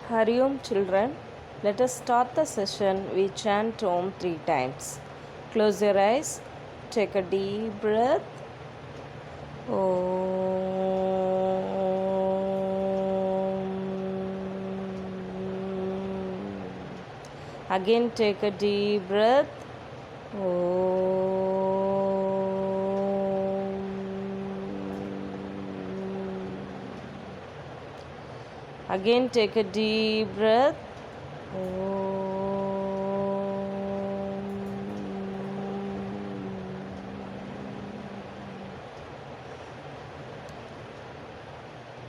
Hari Om children, let us start the session. We chant Om 3 times. Close your eyes, take a deep breath. Om. Again, take a deep breath. Again, take a deep breath.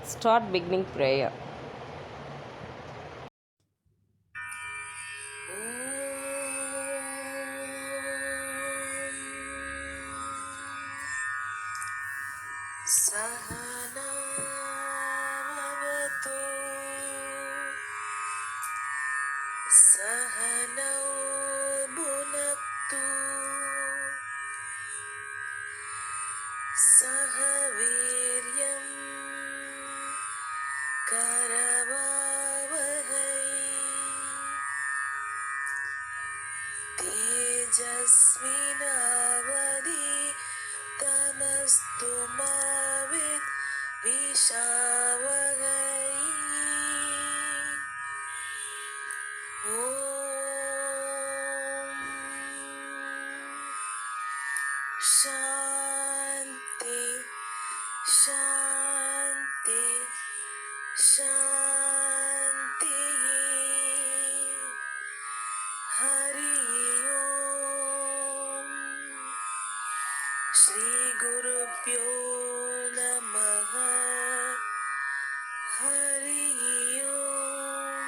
Start beginning prayer. सहनावतु सहनौ भुनक्तु सह वीर्यं करवावहै तेजस्विनावधीतमस्तु मा विद्विषावहै शांति शांति शांति हरि ओम श्री गुरुभ्यो नमः हरि ओम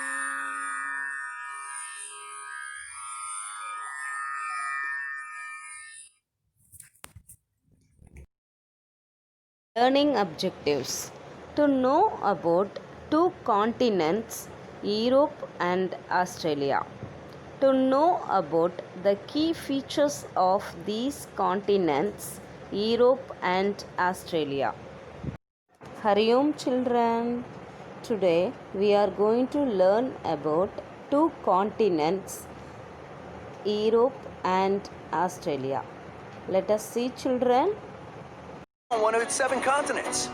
Learning objectives: to know about two continents, Europe and Australia. To know about the key features of these continents, Europe and Australia. Hari Om children. Today we are going to learn about two continents, Europe and Australia. Let us see children. On one of its 7 continents.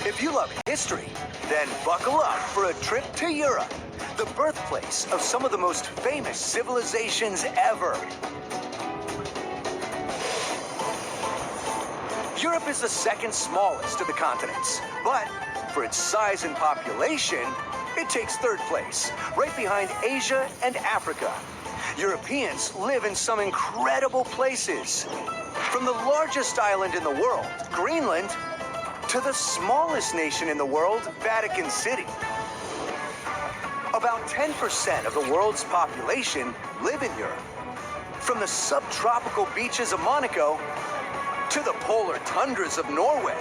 If you love history, then buckle up for a trip to Europe, the birthplace of some of the most famous civilizations ever. Europe is the second smallest of the continents, but for its size and population, it takes 3rd place, right behind Asia and Africa. Europeans live in some incredible places. From the largest island in the world, Greenland, to the smallest nation in the world, Vatican City. About 10% of the world's population live in Europe. From the subtropical beaches of Monaco to the polar tundras of Norway.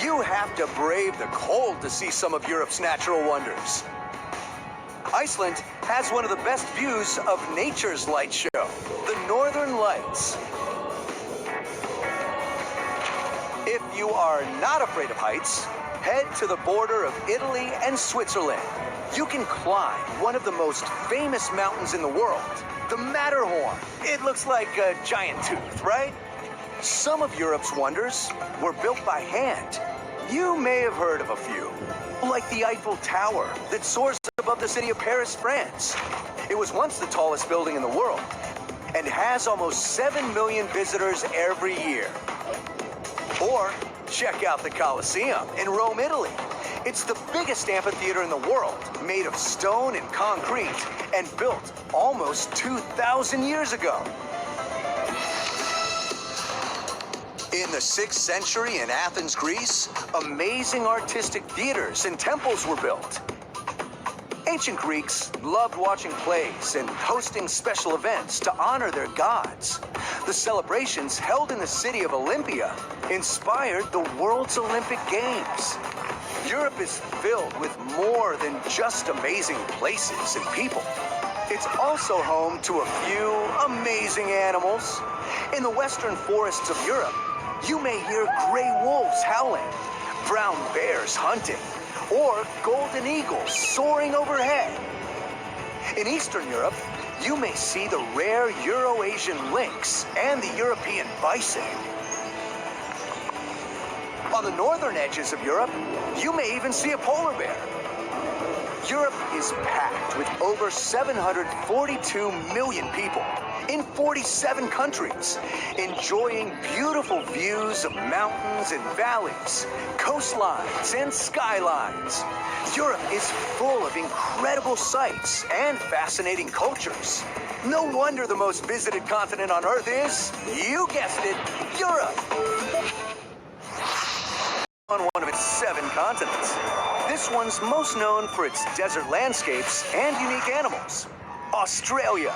You have to brave the cold to see some of Europe's natural wonders. Iceland has one of the best views of nature's light show, the Northern Lights. If you are not afraid of heights, head to the border of Italy and Switzerland. You can climb one of the most famous mountains in the world, the Matterhorn. It looks like a giant tooth, right? Some of Europe's wonders were built by hand. You may have heard of a few, like the Eiffel Tower that soars above the city of Paris, France. It was once the tallest building in the world and has almost 7 million visitors every year. Or check out the Colosseum in Rome, Italy. It's the biggest amphitheater in the world, made of stone and concrete and built almost 2,000 years ago. In the 6th century in Athens, Greece, amazing artistic theaters and temples were built. Ancient Greeks loved watching plays and hosting special events to honor their gods. The celebrations held in the city of Olympia inspired the world's Olympic Games. Europe is filled with more than just amazing places and people. It's also home to a few amazing animals. In the western forests of Europe, you may hear gray wolves howling, brown bears hunting, or golden eagles soaring overhead. In Eastern Europe, you may see the rare Euro-Asian lynx and the European bison. On the northern edges of Europe, you may even see a polar bear. Europe is packed with over 742 million people in 47 countries, enjoying beautiful views of mountains and valleys, coastlines and skylines. Europe is full of incredible sights and fascinating cultures. No wonder the most visited continent on Earth is, you guessed it, Europe. On one of its 7 continents. This one's most known for its desert landscapes and unique animals, Australia.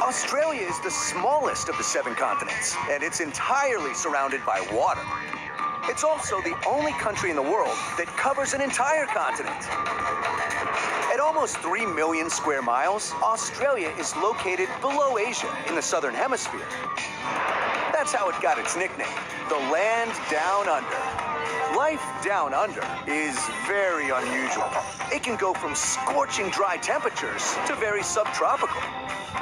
Australia is the smallest of the 7 continents, and it's entirely surrounded by water. It's also the only country in the world that covers an entire continent. At almost 3 million square miles, Australia is located below Asia in the southern hemisphere. That's how it got its nickname, the Land Down Under. Life down under is very unusual. It can go from scorching dry temperatures to very subtropical.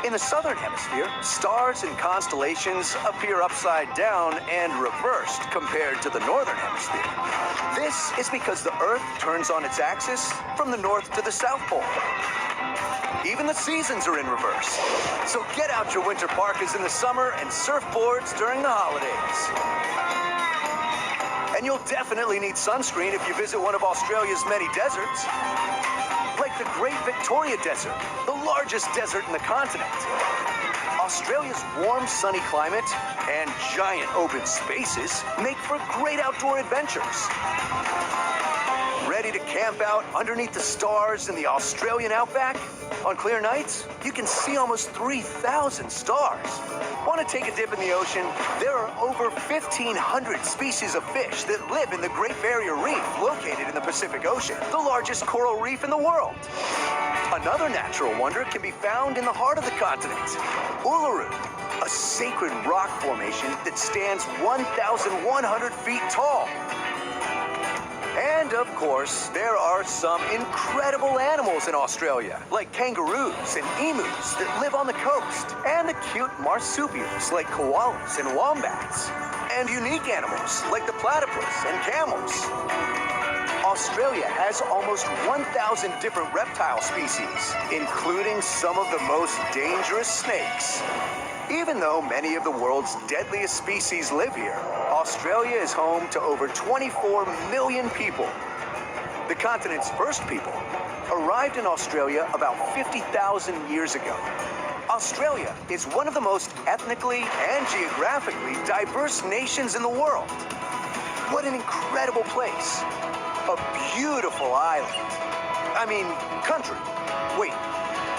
In the southern hemisphere, stars and constellations appear upside down and reversed compared to the northern hemisphere. This is because the Earth turns on its axis from the north to the south pole. Even the seasons are in reverse. So get out your winter parkas in the summer and surfboards during the holidays. And you'll definitely need sunscreen if you visit one of Australia's many deserts. Like the Great Victoria Desert, the largest desert in the continent. Australia's warm, sunny climate and giant open spaces make for great outdoor adventures. Ready to camp out underneath the stars in the Australian outback? On clear nights, you can see almost 3,000 stars. Want to take a dip in the ocean? There are over 1,500 species of fish that live in the Great Barrier Reef, located in the Pacific Ocean, the largest coral reef in the world. Another natural wonder can be found in the heart of the continent, Uluru, a sacred rock formation that stands 1,100 feet tall. And of course, there are some incredible animals in Australia, like kangaroos and emus that live on the coast, and the cute marsupials like koalas and wombats, and unique animals like the platypus and camels. Australia has almost 1,000 different reptile species, including some of the most dangerous snakes. Even though many of the world's deadliest species live here, Australia is home to over 24 million people. The continent's first people arrived in Australia about 50,000 years ago. Australia is one of the most ethnically and geographically diverse nations in the world. What an incredible place. A beautiful island. I mean, country. Wait,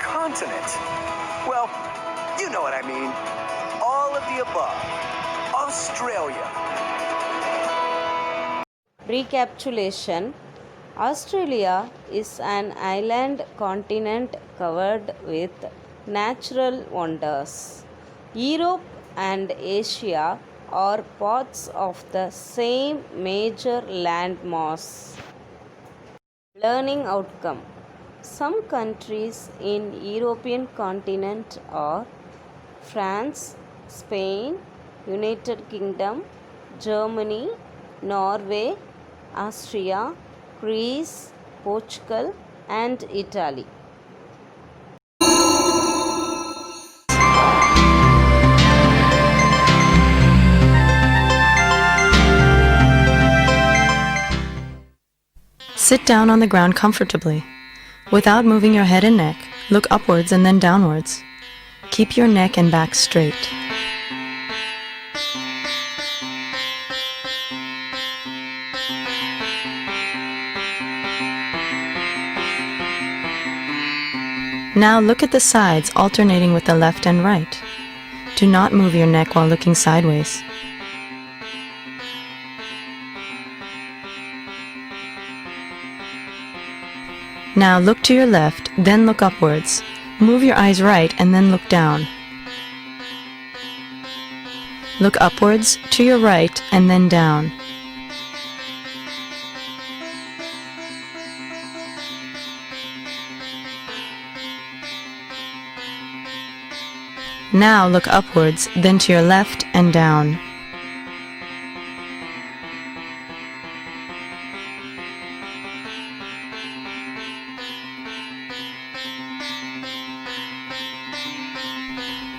continent. Well, you know what I mean. All of the above. Australia. Recapitulation. Australia is an island continent covered with natural wonders. Europe and Asia are parts of the same major landmass. Learning outcome. Some countries in European continent are France, Spain, United Kingdom, Germany, Norway, Austria, Greece, Portugal, and Italy. Sit down on the ground comfortably. Without moving your head and neck, look upwards and then downwards. Keep your neck and back straight. Now look at the sides, alternating with the left and right. Do not move your neck while looking sideways. Now look to your left, then look upwards. Move your eyes right and then look down. Look upwards, to your right, and then down. Now look upwards, then to your left and down.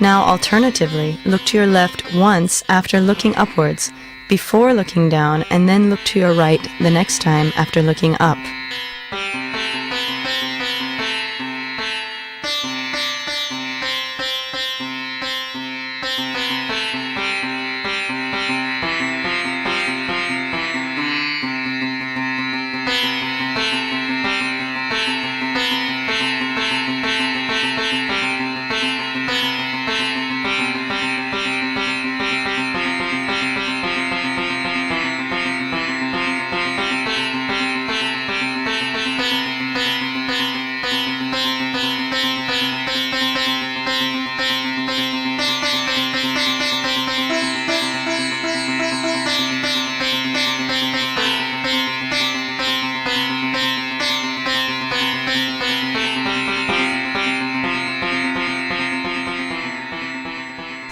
Now alternatively, look to your left once after looking upwards, before looking down, and then look to your right the next time after looking up.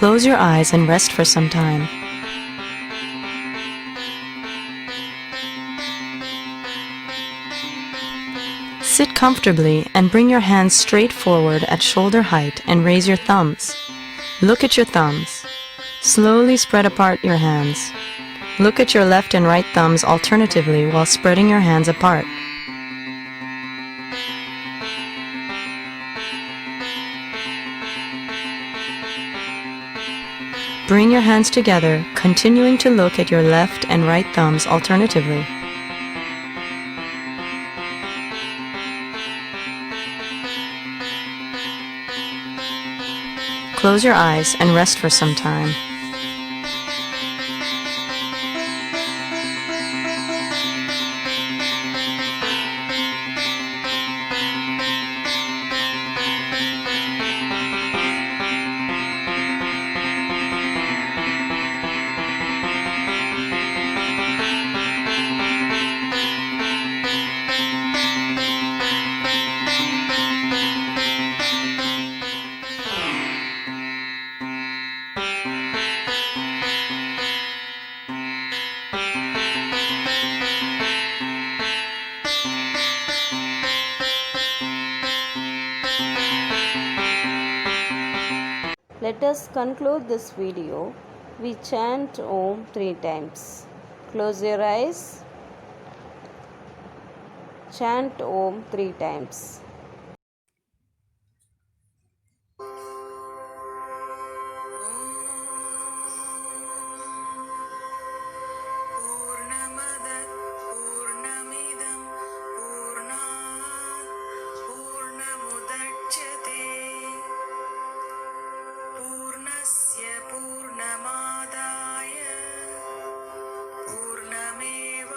Close your eyes and rest for some time. Sit comfortably and bring your hands straight forward at shoulder height and raise your thumbs. Look at your thumbs. Slowly spread apart your hands. Look at your left and right thumbs alternatively while spreading your hands apart. Bring your hands together, continuing to look at your left and right thumbs alternatively. Close your eyes and rest for some time. Let us conclude this video. We chant Om 3 times. Close your eyes. Chant Om 3 times. पूर्णमदः पूर्णमिदं पूर्णात् पूर्णमुदच्यते पूर्णस्य पूर्णमादाय पूर्णमेवावशिष्यते